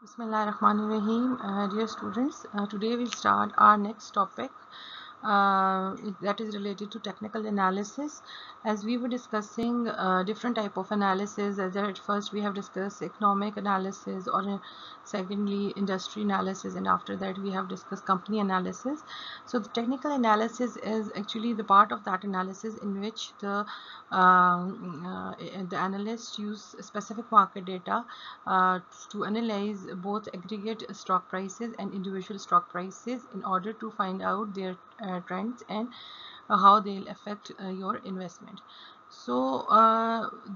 Bismillahirrahmanirrahim. Dear students, today we'll start our next topic that is related to technical analysis. As we were discussing different type of analysis, as at first we have discussed economic analysis, or secondly industry analysis, and after that we have discussed company analysis. So the technical analysis is actually the part of that analysis in which the analysts use specific market data to analyze both aggregate stock prices and individual stock prices in order to find out their trends and how they'll affect your investment. So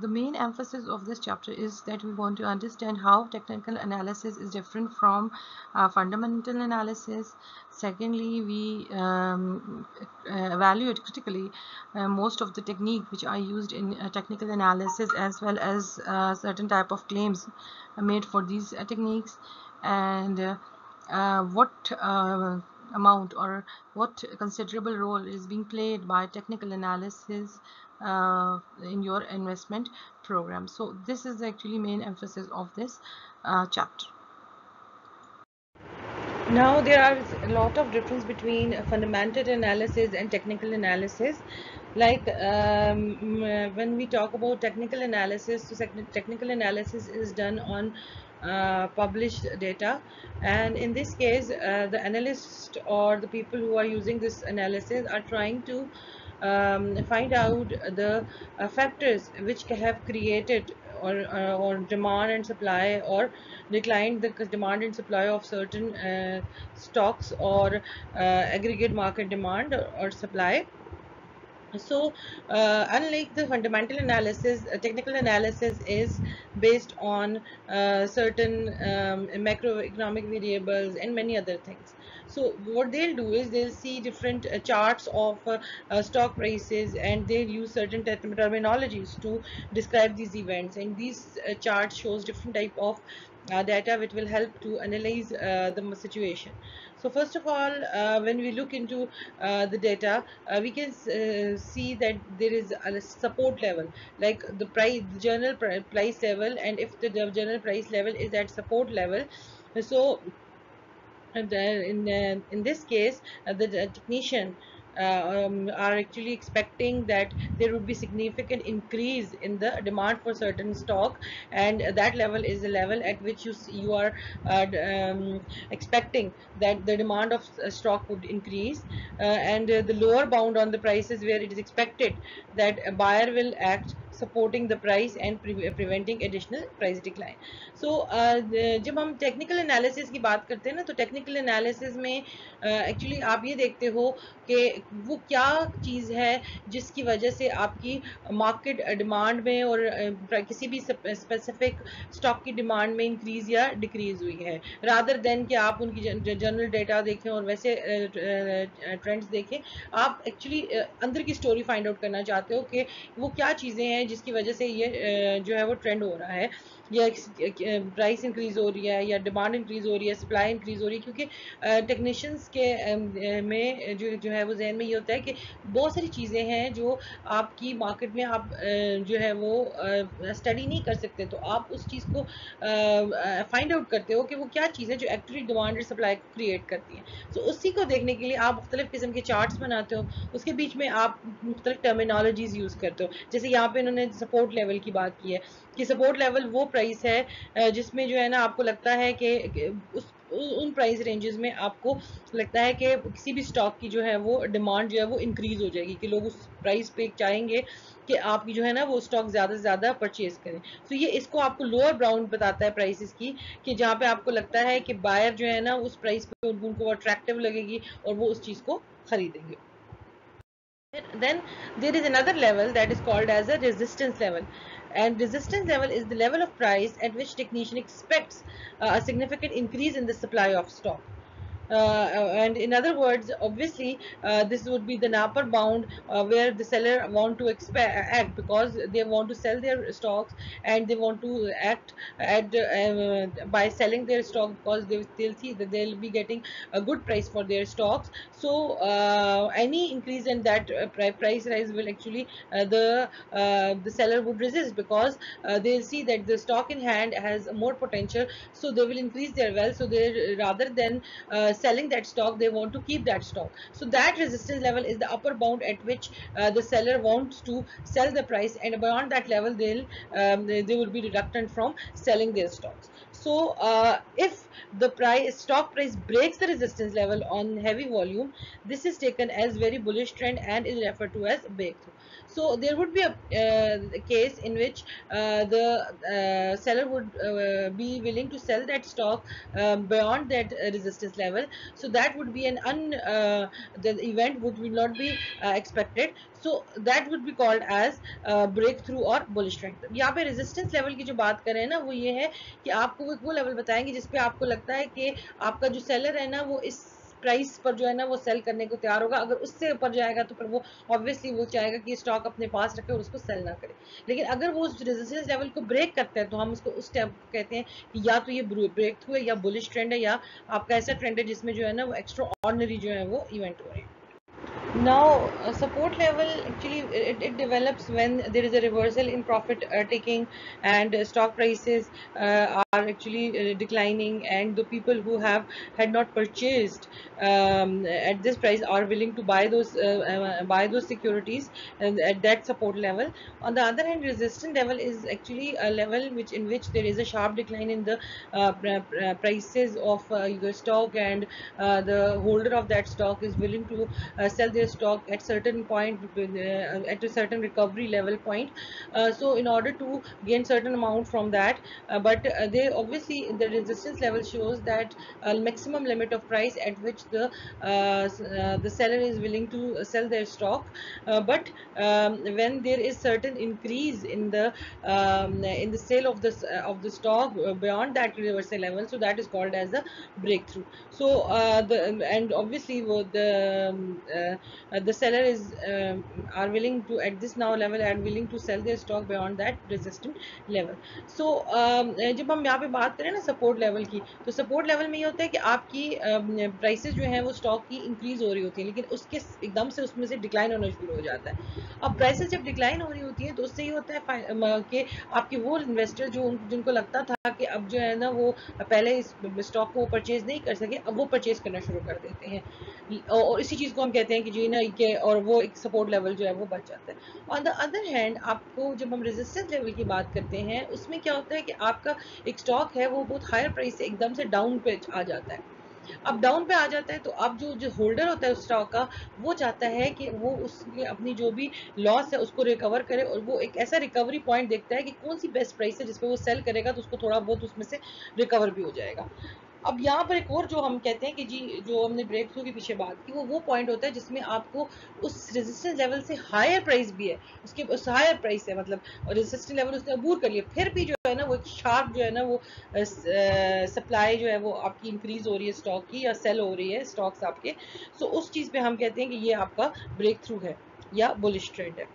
the main emphasis of this chapter is that we want to understand how technical analysis is different from fundamental analysis. Secondly, we evaluate critically most of the technique which are used in technical analysis, as well as certain type of claims made for these techniques, and what amount or what considerable role is being played by technical analysis in your investment program. So this is actually main emphasis of this chapter. Now there are a lot of difference between fundamental analysis and technical analysis. Like when we talk about technical analysis, so technical analysis is done on published data, and in this case the analyst or the people who are using this analysis are trying to find out the factors which have created or demand and supply, or declined the demand and supply of certain stocks, or aggregate market demand or supply. So unlike the fundamental analysis, technical analysis is based on certain macroeconomic variables and many other things. So what they'll do is they'll see different charts of stock prices, and they'll use certain terminologies to describe these events, and these charts shows different type of data which will help to analyze the situation. So first of all, when we look into the data, we can see that there is a support level, like the price, the general price level, and if the general price level is at support level, so in this case the technician are actually expecting that there would be significant increase in the demand for certain stock, and that level is the level at which you are expecting that the demand of stock would increase, and the lower bound on the price is where it is expected that a buyer will act supporting the price and preventing additional price decline. So जब हम technical analysis की बात करते हैं ना, तो technical analysis में actually आप ये देखते हो कि वो क्या चीज़ है जिसकी वजह से आपकी मार्केट डिमांड में और किसी भी स्पेसिफिक स्टॉक की डिमांड में इंक्रीज या डिक्रीज हुई है, रादर देन कि आप उनकी जनरल डेटा देखें और वैसे ट्रेंड्स देखें। आप एक्चुअली अंदर की स्टोरी फाइंड आउट करना चाहते हो कि वो क्या चीज़ें हैं जिसकी वजह से ये जो है वो ट्रेंड हो रहा है, या प्राइस इंक्रीज हो रही है, या डिमांड इंक्रीज हो रही है, सप्लाई इंक्रीज हो रही है। क्योंकि टेक्नीशियंस के में जो है वो जहन में ये होता है कि बहुत सारी चीज़ें हैं जो आपकी मार्केट में आप जो है वो स्टडी नहीं कर सकते, तो आप उस चीज़ को फाइंड आउट करते हो कि वो क्या चीज़ है जो एक्चुअली डिमांड और सप्लाई को क्रिएट करती है। तो उसी को देखने के लिए आप मुख्तलिफ किस्म के चार्ट्स बनाते हो, उसके बीच में आप मुख्तलिफ टर्मिनोलॉजीज यूज़ करते हो। जैसे यहाँ पे इन्होंने सपोर्ट लेवल की बात की है कि सपोर्ट लेवल वो प्राइस है जिसमें जो है ना आपको लगता है कि उन प्राइस रेंजेस में आपको लगता है कि किसी भी स्टॉक की जो है वो डिमांड जो है वो इंक्रीज हो जाएगी, कि लोग उस प्राइस पे चाहेंगे कि आपकी जो है ना वो स्टॉक ज़्यादा से ज़्यादा परचेज करें। तो ये इसको आपको लोअर बाउंड बताता है प्राइसेस की, कि जहाँ पे आपको लगता है कि बायर जो है ना उस प्राइस पे उनको अट्रैक्टिव लगेगी और वो उस चीज़ को खरीदेंगे। Then there is another level that is called as a resistance level, and resistance level is the level of price at which technician expects a significant increase in the supply of stock. And in other words, obviously, this would be the upper bound where the seller want to act, because they want to sell their stocks, and they want to act by selling their stock, because they'll see that they'll be getting a good price for their stocks. So any increase in that price rise will actually the seller would resist, because they'll see that the stock in hand has more potential, so they will increase their wealth. So they, rather than selling that stock, they want to keep that stock. So that resistance level is the upper bound at which the seller wants to sell the price, and beyond that level they will be reluctant from selling their stocks. So if the stock price breaks the resistance level on heavy volume, this is taken as very bullish trend and is referred to as breakthrough. So there would be a case in which the seller would be willing to sell that stock beyond that resistance level. So that would be the event would will not be expected. So that would be called as breakthrough और bullish trend. यहाँ पे resistance level की जो बात करें ना, वो ये है कि आपको वो लेवल बताएंगे जिसपे आपको लगता है कि आपका जो सेलर है ना, वो इस प्राइस पर जो है ना वो सेल करने को तैयार होगा। अगर उससे ऊपर जाएगा तो फिर वो ऑब्वियसली वो चाहेगा कि स्टॉक अपने पास रखे और उसको सेल ना करे। लेकिन अगर वो उस रेजिस्टेंस लेवल को ब्रेक करता है, तो हम उसको उस टाइप को कहते हैं कि या तो ये ब्रेक थ्रू है, या बुलिश ट्रेंड है, या आपका ऐसा ट्रेंड है जिसमें जो है ना वो एक्स्ट्रा ऑर्डिनरी जो है वो इवेंट हो रहे हैं। Now, support level actually it develops when there is a reversal in profit taking, and stock prices are actually declining, and the people who have had not purchased at this price are willing to buy those securities, and at that support level. On the other hand, resistance level is actually a level in which there is a sharp decline in the prices of your stock, and the holder of that stock is willing to sell their stock at certain point, at a certain recovery level point. So in order to gain certain amount from that, but they obviously, the resistance level shows that maximum limit of price at which the seller is willing to sell their stock. But when there is certain increase in the sale of the stock beyond that reversal level, so that is called as a breakthrough. So and obviously the seller is are willing to, at this now level, are willing to sell their stock beyond that resistant level. So जब हम यहाँ पे बात करें ना support level की, तो support level में ये होता है कि आपकी प्राइसेस जो हैं वो स्टॉक की इंक्रीज हो रही होती है, लेकिन उसके एकदम से उसमें से डिक्लाइन होना शुरू हो जाता है। अब प्राइसेस जब डिक्लाइन हो रही होती है, तो उससे ये होता है कि आपके वो इन्वेस्टर जिनको लगता था कि अब जो है ना वो पहले इस स्टॉक को परचेज नहीं कर सके, अब वो परचेज करना शुरू कर देते हैं, और इसी चीज़ को हम कहते हैं कि जी ना के, और वो एक सपोर्ट लेवल जो है वो बच जाता है। ऑन द अदर हैंड, आपको जब हम रेजिस्टेंस लेवल की बात करते हैं, उसमें क्या होता है कि आपका एक स्टॉक है वो बहुत हायर प्राइस से एकदम से डाउन पे आ जाता है। अब डाउन पे आ जाता है, तो अब जो होल्डर होता है उस स्टॉक का, वो चाहता है कि वो उसके अपनी जो भी लॉस है उसको रिकवर करे, और वो एक ऐसा रिकवरी पॉइंट देखता है कि कौन सी बेस्ट प्राइस है जिस पे वो सेल करेगा, तो उसको थोड़ा बहुत उसमें से रिकवर भी हो जाएगा। अब यहाँ पर एक और जो हम कहते हैं कि जी, जो हमने ब्रेक थ्रू के पीछे बात की, वो पॉइंट होता है जिसमें आपको उस रेजिस्टेंस लेवल से हायर प्राइस भी है, उसके उस हायर प्राइस है, मतलब रेजिस्टेंस लेवल उसने अबूर कर लिया, फिर भी जो है ना वो एक शार्प जो है ना वो सप्लाई जो है वो आपकी इंक्रीज हो रही है स्टॉक की, या सेल हो रही है स्टॉक्स आपके। सो उस चीज़ पे हम कहते हैं कि ये आपका ब्रेक थ्रू है या बुलिश ट्रेंड है।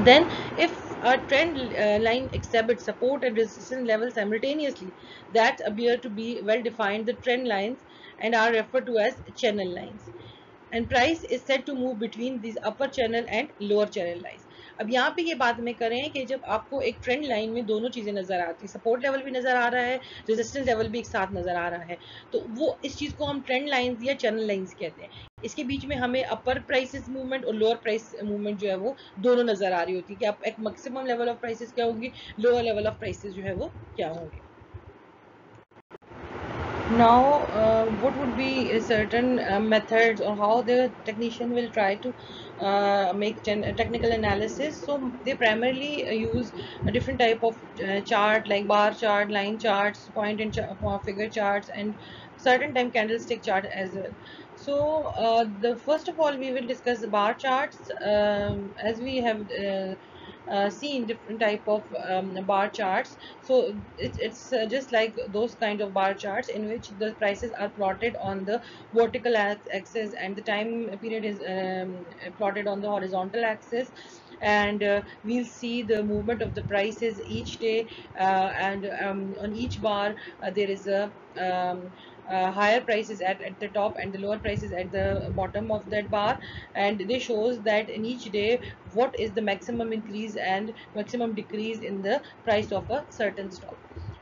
Then, if a trend line exhibits support and resistance levels simultaneously that appear to be well defined, the trend lines, and are referred to as channel lines. And price is said to move between these upper channel and lower channel lines. अब यहाँ पे ये बात में करें कि जब आपको एक ट्रेंड लाइन में दोनों चीज़ें नज़र आती हैं, सपोर्ट लेवल भी नज़र आ रहा है, रेजिस्टेंस लेवल भी एक साथ नज़र आ रहा है, तो वो इस चीज़ को हम ट्रेंड लाइंस या चैनल लाइंस कहते हैं। इसके बीच में हमें अपर प्राइसेस मूवमेंट और लोअर प्राइस मूवमेंट जो है वो दोनों नज़र आ रही होती है, कि आप एक मैक्सिमम लेवल ऑफ प्राइसेस क्या होंगी, लोअर लेवल ऑफ प्राइसेस जो है वो क्या होंगे। Now, what would be certain methods, or how the technician will try to make technical analysis? So they primarily use a different type of chart, like bar chart, line charts, point and figure charts, and certain time candlestick chart as well. So the first of all, we will discuss the bar charts, as we have seen different type of bar charts. So it's just like those kind of bar charts in which the prices are plotted on the vertical axis and the time period is plotted on the horizontal axis. And we'll see the movement of the prices each day, and on each bar there is a higher prices at the top and the lower prices at the bottom of that bar. And this shows that in each day what is the maximum increase and maximum decrease in the price of a certain stock.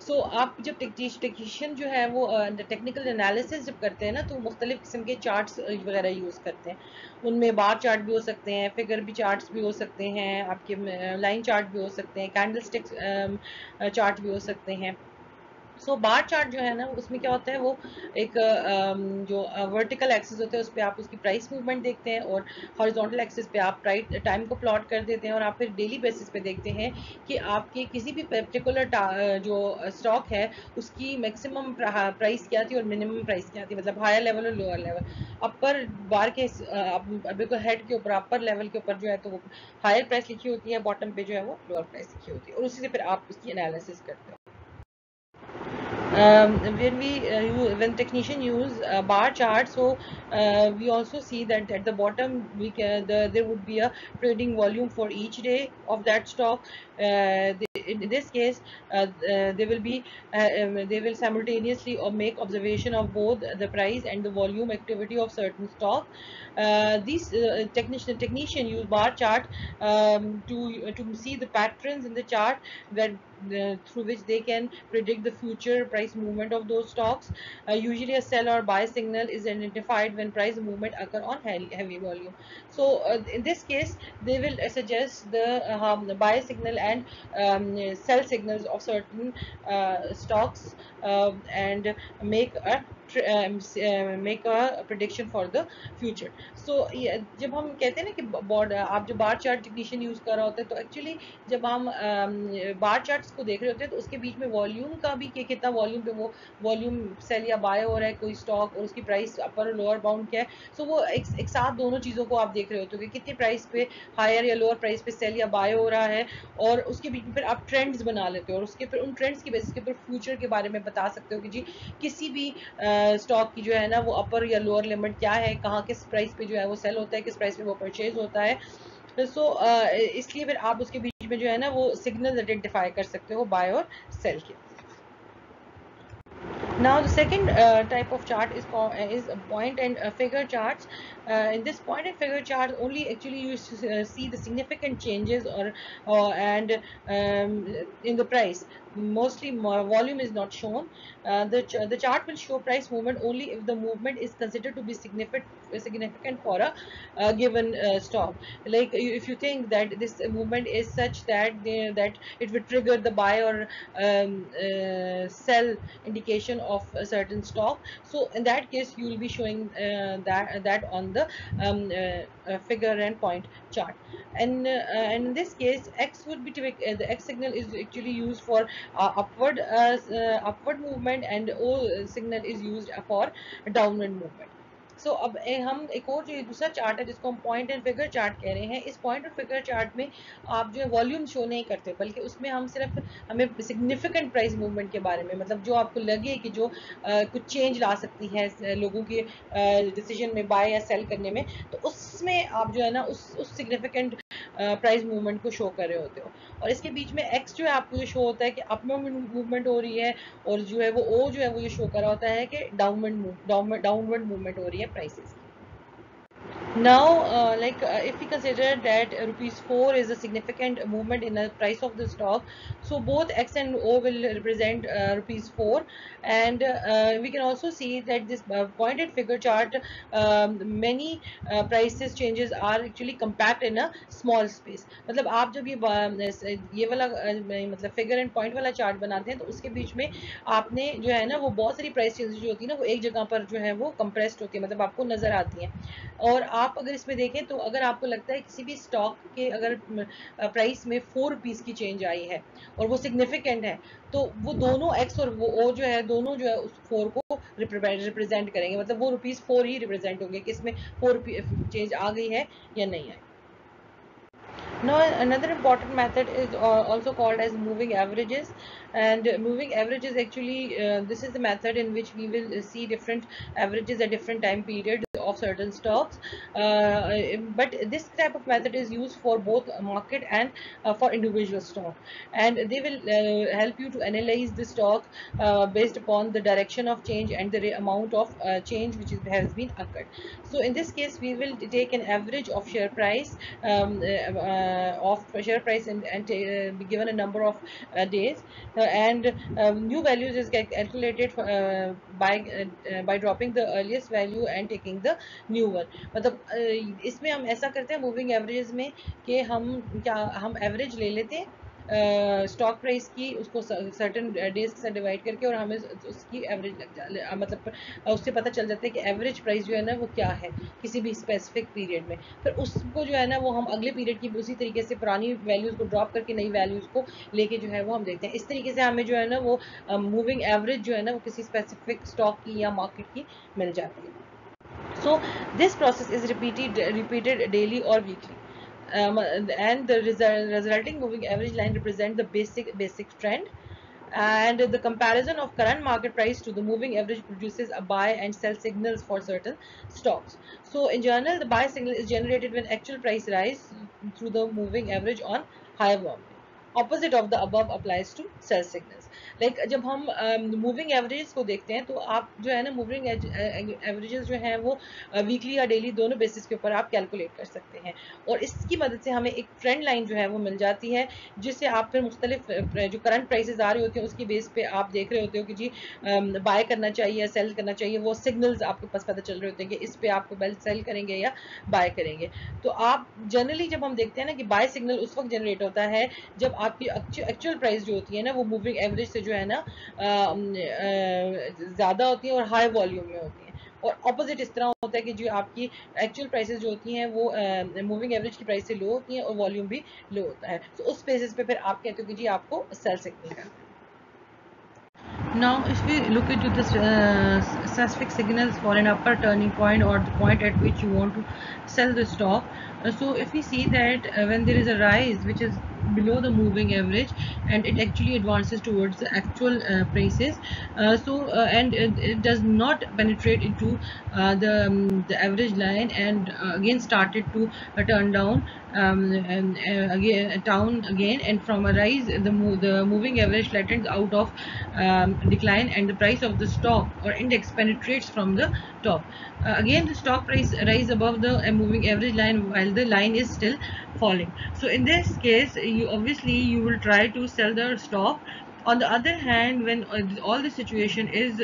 सो आप जब technician जो है वो technical analysis जब करते हैं ना, तो मुख्तलिफ किस्म के चार्ट्स वगैरह यूज़ करते हैं. उनमें बार चार्ट भी हो सकते हैं, फिगर भी चार्ट्स भी हो सकते हैं, आपके लाइन चार्ट भी हो सकते हैं, कैंडल स्टिक चार्ट भी हो सकते हैं. सो बार चार्ट जो है ना, उसमें क्या होता है, वो एक जो वर्टिकल एक्सिस होता है उस पर आप उसकी प्राइस मूवमेंट देखते हैं, और हॉरिजॉन्टल एक्सिस पे आप टाइम को प्लॉट कर देते हैं, और आप फिर डेली बेसिस पे देखते हैं कि आपके किसी भी पर्टिकुलर जो स्टॉक है उसकी मैक्सिमम प्राइस क्या थी और मिनिमम प्राइस क्या थी, मतलब हायर लेवल और लोअर लेवल. अपर बार के बिल्कुल हेड के ऊपर, अपर लेवल के ऊपर जो है तो वो हायर प्राइस लिखी होती है, बॉटम पे जो है वो लोअर प्राइस लिखी होती है, और उसी से फिर आप उसकी एनालिसिस करते हैं. When technician use bar chart, so we also see that at the bottom there would be a trading volume for each day of that stock. In this case, they will simultaneously make observation of both the price and the volume activity of certain stock. These technician use bar chart to see the patterns in the chart that through which they can predict the future price movement of those stocks. Usually a sell or buy signal is identified when price movement occur on heavy volume. So in this case they will suggest the buy signal and sell signals of certain stocks, and make a prediction for the future. So जब हम कहते हैं ना कि आप जो bar chart technician use कर रहा होता है, तो एक्चुअली जब हम बार चार्ट्स को देख रहे होते हैं तो उसके बीच में वॉल्यूम का भी कि कितना वॉल्यूम पे वो वॉल्यूम सेल या बाय हो रहा है कोई स्टॉक, और उसकी प्राइस अपर और लोअर बाउंड क्या है. सो वो एक साथ दोनों चीज़ों को आप देख रहे होते हो कि कितनी प्राइस पे हायर या लोअर प्राइस पे सेल या बाय हो रहा है, और उसके बीच में फिर आप ट्रेंड्स बना लेते हो, और उसके फिर उन ट्रेंड्स की बेसिस के ऊपर फ्यूचर के बारे में बता सकते हो कि जी किसी भी स्टॉक की जो है ना वो अपर या लोअर लिमिट क्या है, कहाँ किस प्राइस पे जो है वो सेल होता है, किस प्राइस पे वो परचेज होता है. सो इसलिए फिर आप उसके बीच में जो है ना वो सिग्नल आइडेंटिफाई कर सकते हो बाय और सेल के. Now the second type of chart is point and figure charts. In this point and figure chart, only actually you see the significant changes and in the price. Mostly volume is not shown. The chart will show price movement only if the movement is considered to be significant for a given stock. Like if you think that this movement is such that that it will trigger the buy or sell indication of a certain stock, so in that case you will be showing that on the figure and point chart. And in this case x would be the x signal is actually used for upward movement, and o signal is used for downward movement. सो अब हम एक और जो दूसरा chart है जिसको हम point and figure chart कह रहे हैं, इस पॉइंट और फिगर चार्ट में आप जो है वॉल्यूम शो नहीं करते, बल्कि उसमें हम सिर्फ हमें सिग्निफिकेंट प्राइस मूवमेंट के बारे में, मतलब जो आपको लगे कि जो कुछ चेंज ला सकती है लोगों के डिसीजन में बाय या सेल करने में, तो उसमें आप जो है ना उस सिग्निफिकेंट प्राइस मूवमेंट को शो कर रहे होते हो. और इसके बीच में एक्स जो है आपको ये शो होता है कि अप मूवमेंट हो रही है, और जो है वो ओ जो है वो ये शो कर रहा होता है कि डाउनवर्ड मूवमेंट हो रही है prices. Now, if we consider that rupees 4 is a significant movement in the price of the stock, so both X and O will represent rupees 4, and we can also see that this pointed figure chart, many prices changes are actually compact in a small space. मतलब आप जब ये वाला मतलब figure and point वाला chart बनाते हैं तो उसके बीच में आपने जो है ना वो बहुत सारी प्राइस चेंजेस जो होती है ना वो एक जगह पर जो है वो कंप्रेस्ड होती है, मतलब आपको नजर आती हैं. और आप अगर इसमें देखें तो अगर आपको लगता है किसी भी स्टॉक के अगर प्राइस में 4 रुपीज़ की चेंज आई है और वो सिग्निफिकेंट है, तो वो दोनों एक्स और वो ओ जो है दोनों जो है उस 4 को रिप्रेजेंट करेंगे, मतलब वो ₹4 ही रिप्रेजेंट होंगे कि इसमें 4 चेंज आ गई है या नहीं आई. Now, another important method is also called as moving averages. And moving averages actually, this is the method in which we will see different averages at different time periods of certain stocks. But this type of method is used for both market and for individual stock. And they will help you to analyze the stock based upon the direction of change and the amount of change which has been occurred. So in this case, we will take an average of share price, of share price, and be given a number of days, and new values is calculated by dropping the earliest value and taking the new one. मतलब इसमें हम ऐसा करते हैं moving average में कि हम average ले लेते हैं स्टॉक प्राइस की, उसको सर्टेन डेज के साथ डिवाइड करके, और हमें उसकी एवरेज मतलब उससे पता चल जाता है कि एवरेज प्राइस जो है ना वो क्या है किसी भी स्पेसिफिक पीरियड में। फिर उसको जो है ना वो हम अगले पीरियड की उसी तरीके से पुरानी वैल्यूज़ को ड्रॉप करके नई वैल्यूज़ को लेके जो है वो हम देखते हैं। इस तरीके से हमें जो है ना वो मूविंग एवरेज जो है ना वो किसी स्पेसिफिक स्टॉक की या मार्केट की मिल जाती है। So this process is repeated daily or weekly. And the resulting moving average line represent the basic trend, and the comparison of current market price to the moving average produces a buy and sell signals for certain stocks. So in general, the buy signal is generated when actual price rise through the moving average on higher volume. Opposite of the above applies to sell signals. Like जब हम moving average को देखते हैं तो आप जो है ना मूविंग एवरेजेस जो हैं वो वीकली या डेली दोनों बेसिस के ऊपर आप कैलकुलेट कर सकते हैं, और इसकी मदद से हमें एक ट्रेंड लाइन जो है वो मिल जाती है, जिससे आप फिर मुख्तलिफ जो करंट प्राइसेस आ रहे होते हैं उसकी बेस पे आप देख रहे होते हो कि जी बाय करना चाहिए, सेल करना चाहिए। वो सिग्नल्स आपके पास पता चल रहे होते हैं कि इस पे आपको बेल सेल करेंगे या बाय करेंगे। तो आप जनरली जब हम देखते हैं ना कि बाय सिग्नल उस वक्त जनरेट होता है जब आपकी एक्चुअल प्राइस जो होती है ना वो मूविंग एवरेज से जो है ना ज़्यादा होती है और हाई वॉल्यूम में होती है। और ऑपोजिट इस तरह होता है कि जो आपकी एक्चुअल प्राइसेस जो होती हैं वो मूविंग एवरेज की प्राइस से लो होती हैं और वॉल्यूम भी लो होता है। तो उस बेसिस पे फिर आप कहते हो कि जी आपको सेल सिग्नल करना है। Now, if we look into the specific signals for an upper turning point or the point at which you want to sell the stock, so if we see that when there is a rise which is below the moving average and it actually advances towards the actual prices, and it does not penetrate into the average line, and again started to turn down, and again down again, and from a rise the moving average flattens out of decline, and the price of the stock or index penetrates from the top. Again the stock price rise above the moving average line while the line is still falling. So in this case you will try to sell the stock. On the other hand, when all the situation is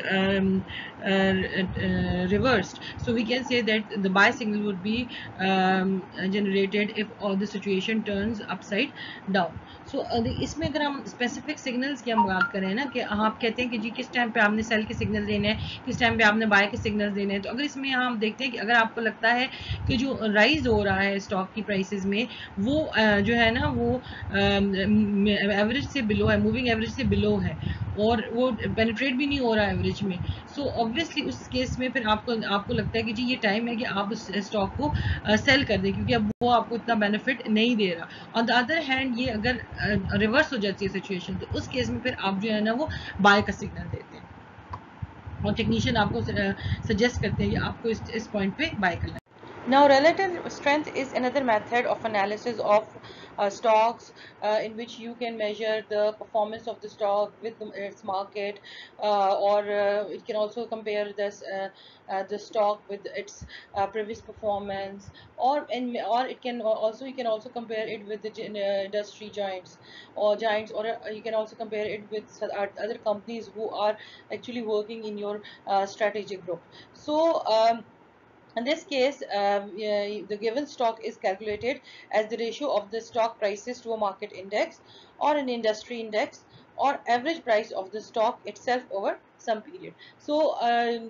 reversed, so we can say that the buy signal would be generated if all the situation turns upside down. सो इसमें अगर हम specific signals की हम बात करें ना कि आप कहते हैं कि जी किस टाइम पे आपने सेल के सिग्नल देने हैं, किस टाइम पे आपने बाय के सिग्नल देने हैं, तो अगर इसमें हम देखते हैं कि अगर आपको लगता है कि जो राइज हो रहा है स्टॉक की प्राइसेस में वो जो है ना वो एवरेज से बिलो है, मूविंग एवरेज से बिलो है, और वो पेनिट्रेट भी नहीं हो रहा है एवरेज में, सो ऑब्वियसली उस केस में फिर आपको लगता है कि जी ये टाइम है कि आप उस स्टॉक को सेल कर दें, क्योंकि अब वो आपको इतना बेनिफिट नहीं दे रहा। ऑन द अदर हैंड ये अगर रिवर्स हो जाती है सिचुएशन, तो उस केस में फिर आप जो है ना वो बाय का सिग्नल देते हैं, और टेक्नीशियन आपको सजेस्ट करते हैं कि आपको इस पॉइंट पे बाय करना है। Now, relative strength is another method of analysis of stocks, in which you can measure the performance of the stock with its market, or it can also compare the stock with its previous performance, or it can also you can also compare it with the industry giants, or you can also compare it with other companies who are actually working in your strategic group. So. In this case, the given stock is calculated as the ratio of the stock prices to a market index or an industry index, or average price of the stock itself over some period. So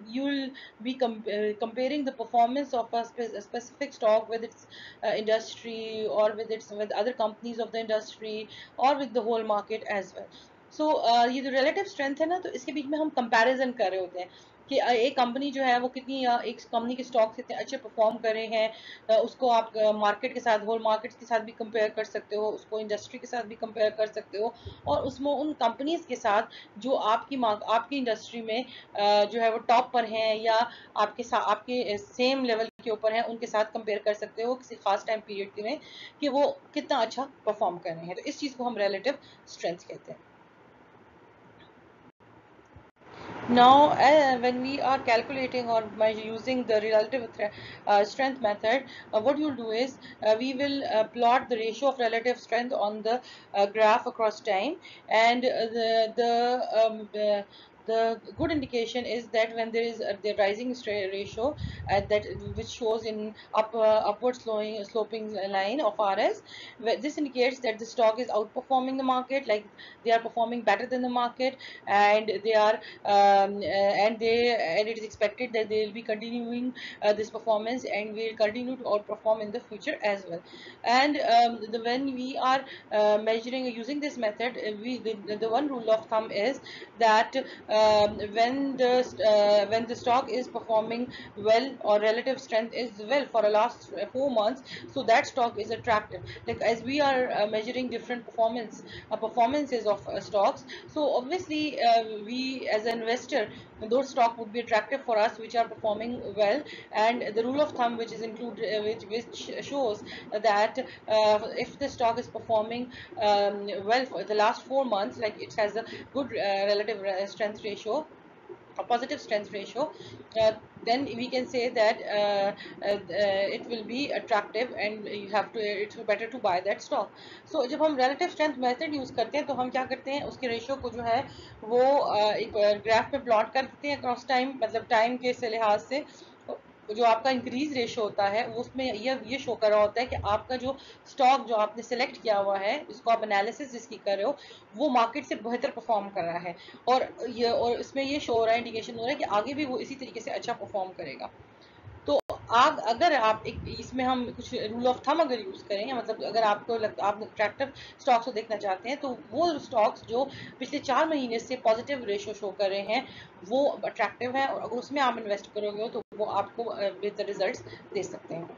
you'll be comparing the performance of a specific stock with its industry, or with other companies of the industry, or with the whole market as well. सो ये जो relative strength है ना, तो इसके बीच में हम comparison कर रहे होते हैं कि एक कंपनी जो है वो कितनी एक कंपनी के स्टॉक्स कितने अच्छे परफॉर्म कर रहे हैं, उसको आप मार्केट के साथ, होल मार्केट के साथ भी कंपेयर कर सकते हो, उसको इंडस्ट्री के साथ भी कंपेयर कर सकते हो, और उसमें उन कंपनीज के साथ जो आपकी इंडस्ट्री में जो है वो टॉप पर हैं, या आपके सेम लेवल के ऊपर हैं, उनके साथ कंपेयर कर सकते हो किसी खास टाइम पीरियड में कि वो कितना अच्छा परफॉर्म कर रहे हैं। तो इस चीज़ को हम रिलेटिव स्ट्रेंथ कहते हैं। Now, when we are calculating or by using the relative strength method, what you'll do is we will plot the ratio of relative strength on the graph across time, and the good indication is that when there is the rising ratio that which shows in upward sloping line of RS, this indicates that the stock is outperforming the market, like they are performing better than the market, and they are and it is expected that they will be continuing this performance and will continue to outperform in the future as well. And when we are measuring using this method, the one rule of thumb is that when the stock is performing well, or relative strength is well for the last 4 months, so that stock is attractive. Like, as we are measuring different performances of stocks, so obviously we as an investor, those stock would be attractive for us which are performing well. And the rule of thumb which is included which shows that if the stock is performing well for the last 4 months, like it has a good relative strength ratio, a positive strength ratio, uh, then we can say that it will be attractive and you have to, it's better to buy that stock. So जब हम relative strength method use करते हैं तो हम क्या करते हैं, उसके रेशियो को जो है वो एक ग्राफ में प्लॉट कर देते हैं अक्रॉस टाइम, मतलब टाइम के से लिहाज से जो आपका इंक्रीज रेशियो होता है उसमें ये शो कर रहा होता है कि आपका जो स्टॉक जो आपने सेलेक्ट किया हुआ है, जिसको आप एनालिसिस जिसकी कर रहे हो, वो मार्केट से बेहतर परफॉर्म कर रहा है, और इसमें ये शो हो रहा है, इंडिकेशन हो रहा है कि आगे भी वो इसी तरीके से अच्छा परफॉर्म करेगा। तो अगर आप इसमें हम कुछ रूल ऑफ थंब अगर यूज करें, या मतलब अगर आपको आप अट्रैक्टिव स्टॉक्स को देखना चाहते हैं, तो वो स्टॉक्स जो पिछले 4 महीने से पॉजिटिव रेशियो शो कर रहे हैं वो अट्रैक्टिव है, और अगर उसमें आप इन्वेस्ट करोगे तो वो आपको बेहतर रिजल्ट्स दे सकते हैं।